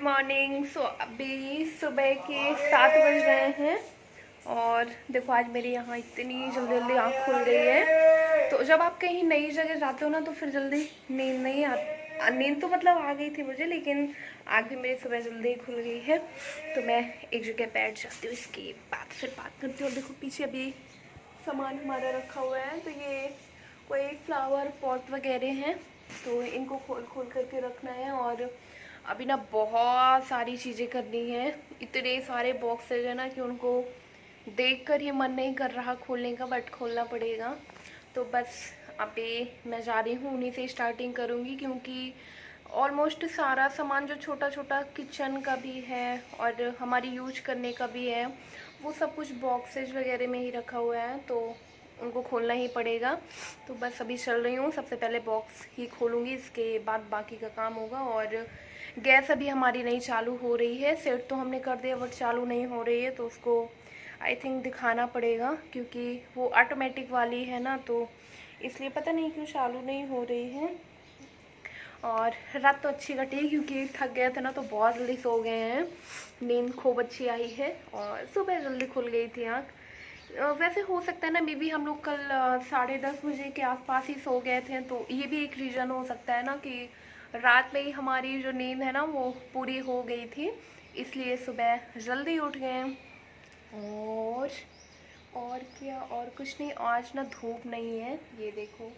Morning. सो अभी सुबह के 7 बज रहे हैं और देखो आज मेरी यहाँ इतनी जल्दी जल्दी आँख खुल गई है। तो जब आप कहीं नई जगह जाते हो ना तो फिर जल्दी नींद नहीं आती। नींद तो मतलब आ गई थी मुझे, लेकिन आँख भी मेरी सुबह जल्दी खुल गई है। तो मैं एक जगह बैठ जाती हूँ, इसकी बात फिर बात करती हूँ। और देखो पीछे अभी सामान हमारा रखा हुआ है, तो ये कोई फ्लावर पॉट वगैरह हैं, तो इनको खोल खोल करके रखना है। और अभी ना बहुत सारी चीज़ें करनी है, इतने सारे बॉक्सेज है ना कि उनको देखकर ही मन नहीं कर रहा खोलने का, बट खोलना पड़ेगा। तो बस अभी मैं जा रही हूँ, उन्हीं से स्टार्टिंग करूँगी, क्योंकि ऑलमोस्ट सारा सामान जो छोटा छोटा किचन का भी है और हमारी यूज करने का भी है, वो सब कुछ बॉक्सेज वगैरह में ही रखा हुआ है, तो उनको खोलना ही पड़ेगा। तो बस अभी चल रही हूँ, सबसे पहले बॉक्स ही खोलूँगी, इसके बाद बाकी का काम होगा। और गैस अभी हमारी नहीं चालू हो रही है, सेट तो हमने कर दिया बट चालू नहीं हो रही है, तो उसको आई थिंक दिखाना पड़ेगा, क्योंकि वो ऑटोमेटिक वाली है ना, तो इसलिए पता नहीं क्यों चालू नहीं हो रही है। और रात तो अच्छी कटी क्योंकि थक गए थे ना, तो बहुत जल्दी सो गए हैं, नींद खूब अच्छी आई है और सुबह जल्दी खुल गई थी आँख। वैसे हो सकता है ना, मे बी हम लोग कल 10:30 बजे के आसपास ही सो गए थे, तो ये भी एक रीज़न हो सकता है ना कि रात में ही हमारी जो नींद है ना वो पूरी हो गई थी, इसलिए सुबह जल्दी उठ गए। और और क्या, और कुछ नहीं। आज ना धूप नहीं है, ये देखो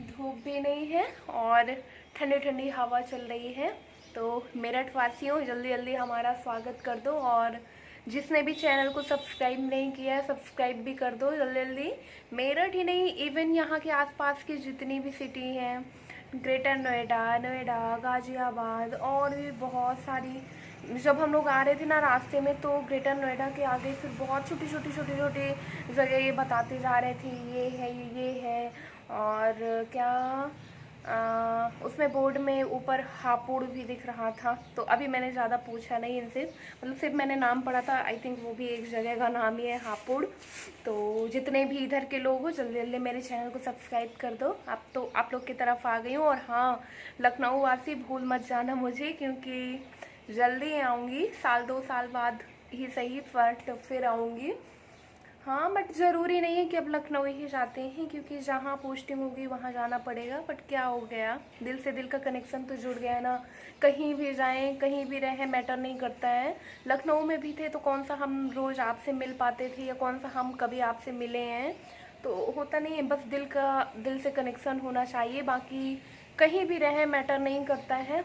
धूप भी नहीं है और ठंडी ठंडी हवा चल रही है। तो मेरठ वासियों, जल्दी जल्दी हमारा स्वागत कर दो, और जिसने भी चैनल को सब्सक्राइब नहीं किया है सब्सक्राइब भी कर दो जल्दी जल्दी। मेरठ ही नहीं, इवन यहाँ के आसपास की जितनी भी सिटी हैं, ग्रेटर नोएडा, गाज़ियाबाद और भी बहुत सारी। जब हम लोग आ रहे थे ना रास्ते में, तो ग्रेटर नोएडा के आगे फिर बहुत छोटी छोटी छोटी छोटी जगह ये बताते जा रहे थे, ये है ये है। और क्या उसमें बोर्ड में ऊपर हापुड़ भी दिख रहा था। तो अभी मैंने ज़्यादा पूछा नहीं इनसे, मतलब सिर्फ मैंने नाम पढ़ा था, आई थिंक वो भी एक जगह का नाम ही है हापुड़। तो जितने भी इधर के लोग हो जल्दी जल्दी मेरे चैनल को सब्सक्राइब कर दो। अब तो आप लोग की तरफ आ गई हूँ। और हाँ, लखनऊ वासी भूल मत जाना मुझे, क्योंकि जल्दी आऊँगी, 1-2 साल बाद ही सही, फिर आऊँगी। हाँ, बट ज़रूरी नहीं है कि अब लखनऊ ही जाते हैं, क्योंकि जहाँ पोस्टिंग होगी वहाँ जाना पड़ेगा। बट क्या हो गया, दिल से दिल का कनेक्शन तो जुड़ गया है ना, कहीं भी जाएं कहीं भी रहें मैटर नहीं करता है। लखनऊ में भी थे तो कौन सा हम रोज़ आपसे मिल पाते थे, या कौन सा हम कभी आपसे मिले हैं। तो होता नहीं है, बस दिल से कनेक्शन होना चाहिए, बाकी कहीं भी रहें मैटर नहीं करता है।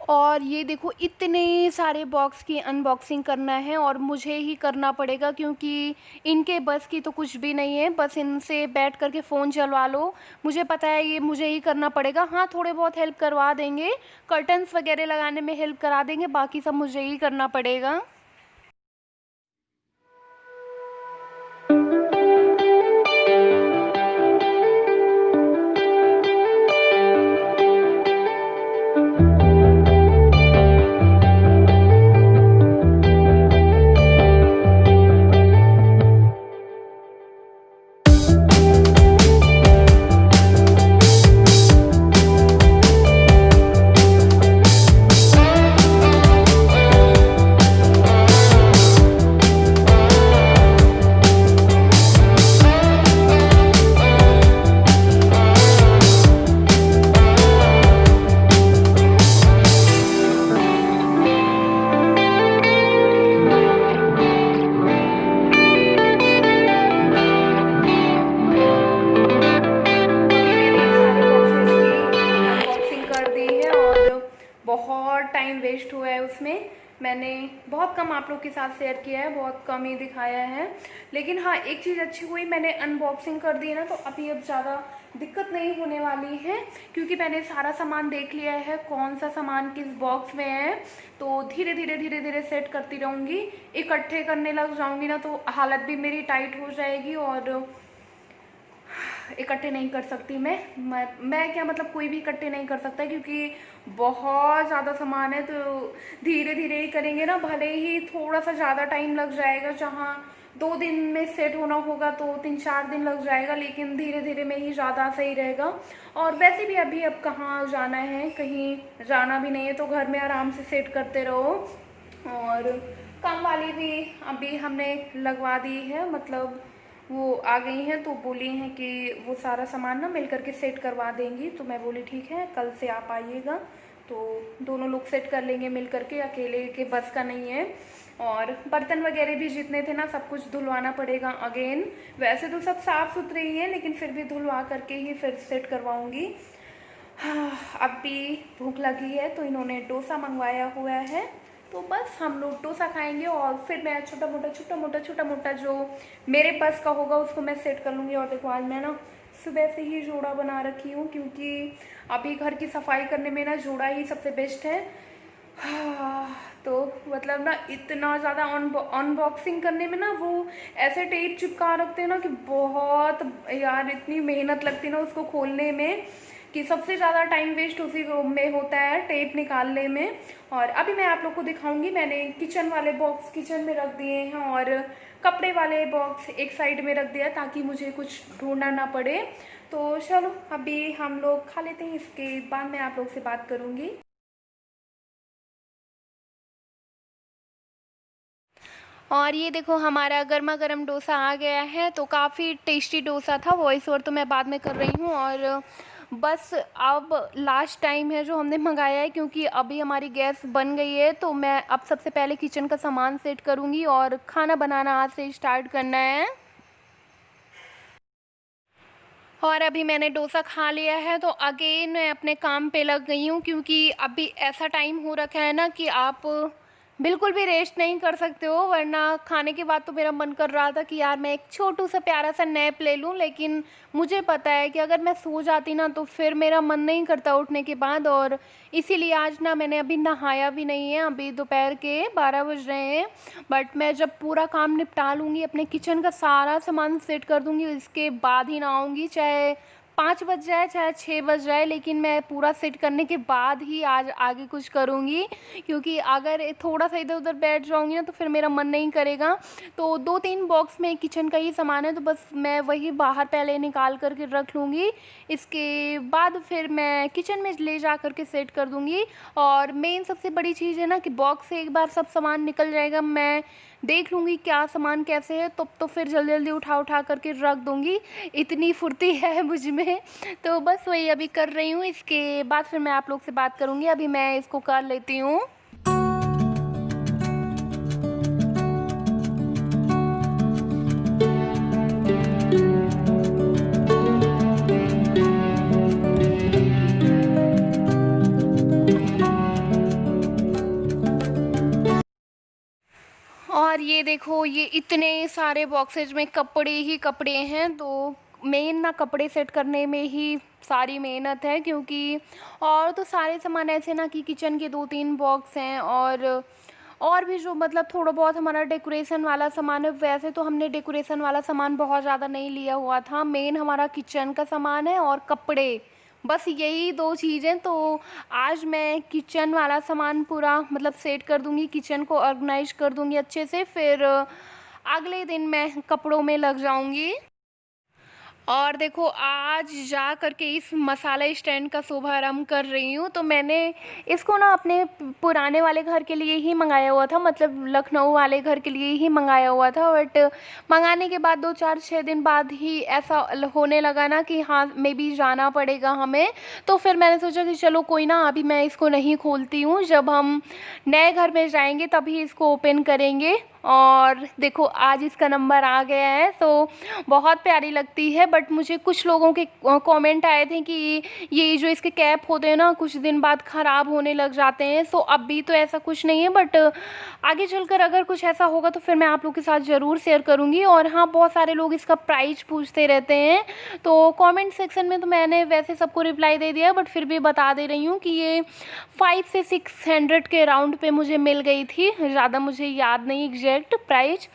और ये देखो इतने सारे बॉक्स की अनबॉक्सिंग करना है और मुझे ही करना पड़ेगा, क्योंकि इनके बस की तो कुछ भी नहीं है। बस इनसे बैठ करके फ़ोन चलवा लो, मुझे पता है ये मुझे ही करना पड़ेगा। हाँ, थोड़े बहुत हेल्प करवा देंगे, कर्टन्स वगैरह लगाने में हेल्प करा देंगे, बाकी सब मुझे ही करना पड़ेगा। अनबॉक्सिंग कर दी है और बहुत टाइम वेस्ट हुआ है उसमें। मैंने बहुत कम आप लोग के साथ शेयर किया है, बहुत कम ही दिखाया है। लेकिन हाँ, एक चीज़ अच्छी हुई, मैंने अनबॉक्सिंग कर दी ना, तो अभी अब ज़्यादा दिक्कत नहीं होने वाली है, क्योंकि मैंने सारा सामान देख लिया है कौन सा सामान किस बॉक्स में है। तो धीरे धीरे धीरे धीरे सेट करती रहूँगी, इकट्ठे करने लग जाऊँगी ना तो हालत भी मेरी टाइट हो जाएगी, और इकट्ठे नहीं कर सकती मैं क्या मतलब कोई भी इकट्ठे नहीं कर सकता, क्योंकि बहुत ज़्यादा सामान है। तो धीरे धीरे ही करेंगे ना, भले ही थोड़ा सा ज़्यादा टाइम लग जाएगा, 2 दिन में सेट होना होगा तो 3-4 दिन लग जाएगा, लेकिन धीरे धीरे में ही ज़्यादा सही रहेगा। और वैसे भी अभी अब कहाँ जाना है, कहीं जाना भी नहीं है, तो घर में आराम से सेट करते रहो। और काम वाली भी अभी हमने लगवा दी है, मतलब वो आ गई हैं, तो बोली हैं कि वो सारा सामान ना मिल करके सेट करवा देंगी। तो मैं बोली ठीक है, कल से आप आइएगा तो दोनों लोग सेट कर लेंगे मिल करके, अकेले के बस का नहीं है। और बर्तन वगैरह भी जितने थे ना सब कुछ धुलवाना पड़ेगा अगेन। वैसे तो सब साफ़ सुथरे ही हैं, लेकिन फिर भी धुलवा करके ही फिर सेट करवाऊँगी। हाँ, अब भी भूख लगी है तो इन्होंने डोसा मंगवाया हुआ है, तो बस हम लोग डोसा खाएंगे और फिर मैं छोटा मोटा जो मेरे बस का होगा उसको मैं सेट कर लूँगी। और देखो आज मैं ना सुबह से ही जोड़ा बना रखी हूँ, क्योंकि अभी घर की सफाई करने में ना जोड़ा ही सबसे बेस्ट है। हाँ, तो मतलब ना इतना ज़्यादा अनबॉक्सिंग करने में ना वो ऐसे टेप चिपका रखते हैं ना कि बहुत यार इतनी मेहनत लगती है ना उसको खोलने में, कि सबसे ज़्यादा टाइम वेस्ट उसी में होता है, टेप निकालने में। और अभी मैं आप लोग को दिखाऊंगी, मैंने किचन वाले बॉक्स किचन में रख दिए हैं और कपड़े वाले बॉक्स एक साइड में रख दिया ताकि मुझे कुछ ढूंढना ना पड़े। तो चलो अभी हम लोग खा लेते हैं, इसके बाद मैं आप लोग से बात करूँगी। और ये देखो हमारा गर्मा गर्म डोसा आ गया है, तो काफ़ी टेस्टी डोसा था। वॉइस ओवर तो मैं बाद में कर रही हूँ। और बस अब लास्ट टाइम है जो हमने मंगाया है, क्योंकि अभी हमारी गैस बन गई है। तो मैं अब सबसे पहले किचन का सामान सेट करूँगी और खाना बनाना आज से स्टार्ट करना है। और अभी मैंने डोसा खा लिया है तो अगेन मैं अपने काम पे लग गई हूँ, क्योंकि अभी ऐसा टाइम हो रखा है ना कि आप बिल्कुल भी रेस्ट नहीं कर सकते हो। वरना खाने के बाद तो मेरा मन कर रहा था कि यार मैं एक छोटू सा प्यारा सा नैप ले लूँ, लेकिन मुझे पता है कि अगर मैं सो जाती ना तो फिर मेरा मन नहीं करता उठने के बाद। और इसीलिए आज ना मैंने अभी नहाया भी नहीं है, अभी दोपहर के 12 बज रहे हैं। बट मैं जब पूरा काम निपटा लूँगी, अपने किचन का सारा सामान सेट कर दूँगी, इसके बाद ही नहाऊँगी। चाहे 5 बज जाए चाहे 6 बज जाए, लेकिन मैं पूरा सेट करने के बाद ही आज आगे कुछ करूँगी, क्योंकि अगर थोड़ा सा इधर उधर बैठ जाऊँगी ना तो फिर मेरा मन नहीं करेगा। तो 2-3 बॉक्स में किचन का ही सामान है, तो बस मैं वही बाहर पहले निकाल करके रख लूँगी। इसके बाद फिर मैं किचन में ले जा करके सेट कर दूँगी। और मेन सबसे बड़ी चीज़ है ना कि बॉक्स से एक बार सब सामान निकल जाएगा, मैं देख लूँगी क्या सामान कैसे है, तो फिर जल्दी जल्दी उठा करके रख दूँगी। इतनी फुर्ती है मुझ में। तो बस वही अभी कर रही हूँ, इसके बाद फिर मैं आप लोग से बात करूँगी। अभी मैं इसको कर लेती हूँ। और ये देखो ये इतने सारे बॉक्सेज में कपड़े ही कपड़े हैं, तो मेन ना कपड़े सेट करने में ही सारी मेहनत है, क्योंकि और तो सारे सामान ऐसे ना कि किचन के 2-3 बॉक्स हैं। और भी जो मतलब थोड़ा बहुत हमारा डेकोरेशन वाला सामान है, वैसे तो हमने डेकोरेशन वाला सामान बहुत ज़्यादा नहीं लिया हुआ था। मेन हमारा किचन का सामान है और कपड़े, बस यही 2 चीज़ें। तो आज मैं किचन वाला सामान पूरा मतलब सेट कर दूँगी, किचन को ऑर्गेनाइज कर दूँगी अच्छे से, फिर अगले दिन मैं कपड़ों में लग जाऊँगी। और देखो आज जा करके इस मसाला स्टैंड का शुभारंभ कर रही हूँ। तो मैंने इसको ना अपने पुराने वाले घर के लिए ही मंगाया हुआ था, मतलब लखनऊ वाले घर के लिए ही मंगाया हुआ था। बट मंगाने के बाद 2-4-6 दिन बाद ही ऐसा होने लगा ना कि हाँ मे बी जाना पड़ेगा हमें। तो फिर मैंने सोचा कि चलो कोई ना, अभी मैं इसको नहीं खोलती हूँ, जब हम नए घर में जाएंगे तभी इसको ओपन करेंगे। और देखो आज इसका नंबर आ गया है, तो बहुत प्यारी लगती है। बट मुझे कुछ लोगों के कमेंट आए थे कि ये जो इसके कैप होते हैं ना कुछ दिन बाद ख़राब होने लग जाते हैं। सो अभी तो ऐसा कुछ नहीं है, बट आगे चलकर अगर कुछ ऐसा होगा तो फिर मैं आप लोग के साथ ज़रूर शेयर करूँगी। और हाँ, बहुत सारे लोग इसका प्राइस पूछते रहते हैं, तो कमेंट सेक्शन में तो मैंने वैसे सबको रिप्लाई दे दिया, बट फिर भी बता दे रही हूँ कि ये 500 से 600 के राउंड पे मुझे मिल गई थी, ज़्यादा मुझे याद नहीं एग्जैक्ट प्राइस।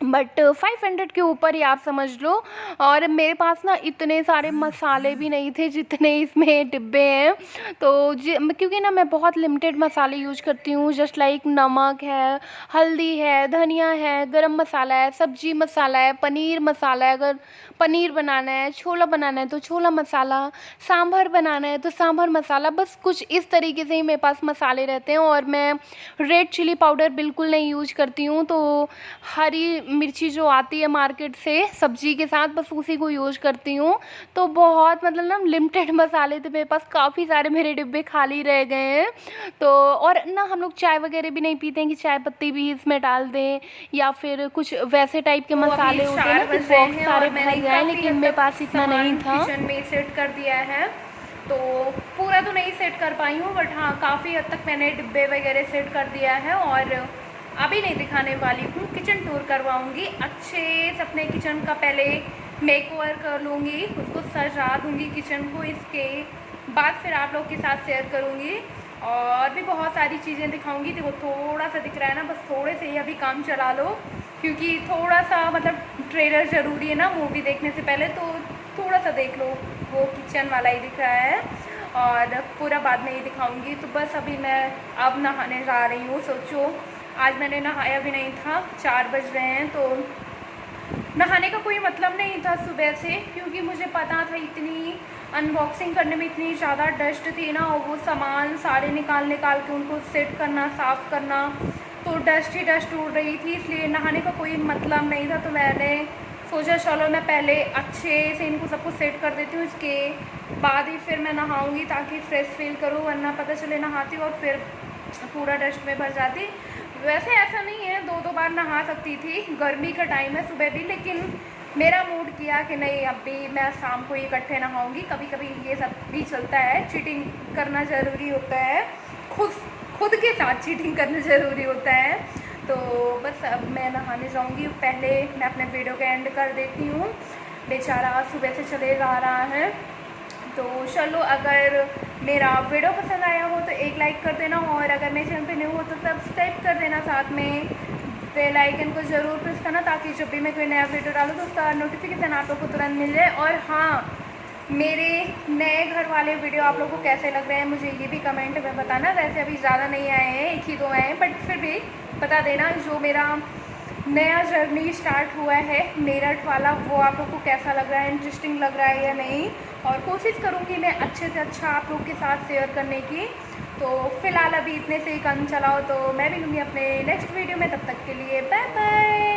बट 500 के ऊपर ही आप समझ लो। और मेरे पास ना इतने सारे मसाले भी नहीं थे जितने इसमें डिब्बे हैं। तो क्योंकि ना मैं बहुत लिमिटेड मसाले यूज करती हूँ, जस्ट लाइक नमक है, हल्दी है, धनिया है, गरम मसाला है, सब्जी मसाला है, पनीर मसाला है, अगर पनीर बनाना है, छोला बनाना है तो छोला मसाला, सांभर बनाना है तो सांभर मसाला, बस कुछ इस तरीके से ही मेरे पास मसाले रहते हैं। और मैं रेड चिली पाउडर बिल्कुल नहीं यूज करती हूँ, तो हरी मिर्ची जो आती है मार्केट से सब्जी के साथ, बस उसी को यूज करती हूँ। तो बहुत मतलब ना लिमिटेड मसाले थे मेरे पास, काफ़ी सारे मेरे डिब्बे खाली रह गए हैं। तो और ना हम लोग चाय वगैरह भी नहीं पीते हैं कि चाय पत्ती भी इसमें डाल दें या फिर कुछ वैसे टाइप के मसाले होते हैं ना कि बॉक्स सारे भर जाए, लेकिन मेरे पास इतना नहीं था। किचन में सेट कर दिया है, तो पूरा तो नहीं सेट कर पाई हूँ, बट हाँ काफ़ी हद तक मैंने डिब्बे वगैरह सेट कर दिया है। और अभी नहीं दिखाने वाली हूँ, किचन टूर करवाऊँगी अच्छे से अपने किचन का, पहले मेक ओवर कर लूँगी, उसको सजा दूँगी किचन को, इसके बाद फिर आप लोग के साथ शेयर करूँगी और भी बहुत सारी चीज़ें दिखाऊँगी। देखो थोड़ा सा दिख रहा है ना, बस थोड़े से ही अभी काम चला लो, क्योंकि थोड़ा सा मतलब ट्रेलर ज़रूरी है ना मूवी देखने से पहले, तो थोड़ा सा देख लो, वो किचन वाला ही दिख रहा है और पूरा बाद में ही दिखाऊंगी। तो बस अभी मैं अब नहाने जा रही हूँ। सोचो आज मैंने नहाया भी नहीं था, 4 बज रहे हैं, तो नहाने का कोई मतलब नहीं था सुबह से, क्योंकि मुझे पता था इतनी अनबॉक्सिंग करने में इतनी ज़्यादा डस्ट थी ना, और वो सामान सारे निकाल के उनको सेट करना, साफ़ करना, तो डस्ट ही डस्ट उड़ रही थी, इसलिए नहाने का कोई मतलब नहीं था। तो मैंने सोचा चलो मैं पहले अच्छे से इनको सब कुछ सेट कर देती हूँ, इसके बाद ही फिर मैं नहाऊंगी ताकि फ्रेश फील करूँ, वरना पता चले नहाती और फिर पूरा डस्ट में भर जाती। वैसे ऐसा नहीं है, 2 बार नहा सकती थी, गर्मी का टाइम है सुबह भी, लेकिन मेरा मूड किया कि नहीं अब भी मैं शाम को इकट्ठे नहाऊंगी। कभी कभी ये सब भी चलता है, चीटिंग करना ज़रूरी होता है, खुद के साथ चीटिंग करना ज़रूरी होता है। तो बस अब मैं नहाने जाऊंगी, पहले मैं अपने वीडियो का एंड कर देती हूँ, बेचारा सुबह से चले जा रहा है। तो चलो, अगर मेरा वीडियो पसंद आया हो तो एक लाइक कर देना, और अगर मेरे चैनल पे न्यू हो तो सब्सक्राइब कर देना, साथ में बेल आइकन को ज़रूर प्रेस करना ताकि जब भी मैं कोई नया वीडियो डालूँ तो उसका नोटिफिकेशन आप लोग को तुरंत मिल जाए। और हाँ, मेरे नए घर वाले वीडियो आप लोग को कैसे लग रहे हैं मुझे ये भी कमेंट में बताना। वैसे अभी ज़्यादा नहीं आए हैं, 1 ही 2 आए हैं, बट फिर भी बता देना जो मेरा नया जर्नी स्टार्ट हुआ है मेरठ वाला, वो आप लोग को कैसा लग रहा है, इंटरेस्टिंग लग रहा है या नहीं। और कोशिश करूँगी मैं अच्छे से अच्छा आप लोग के साथ शेयर करने की। तो फिलहाल अभी इतने से ही काम चलाओ, तो मैं भी लूँगी अपने नेक्स्ट वीडियो में, तब तक के लिए बाय बाय।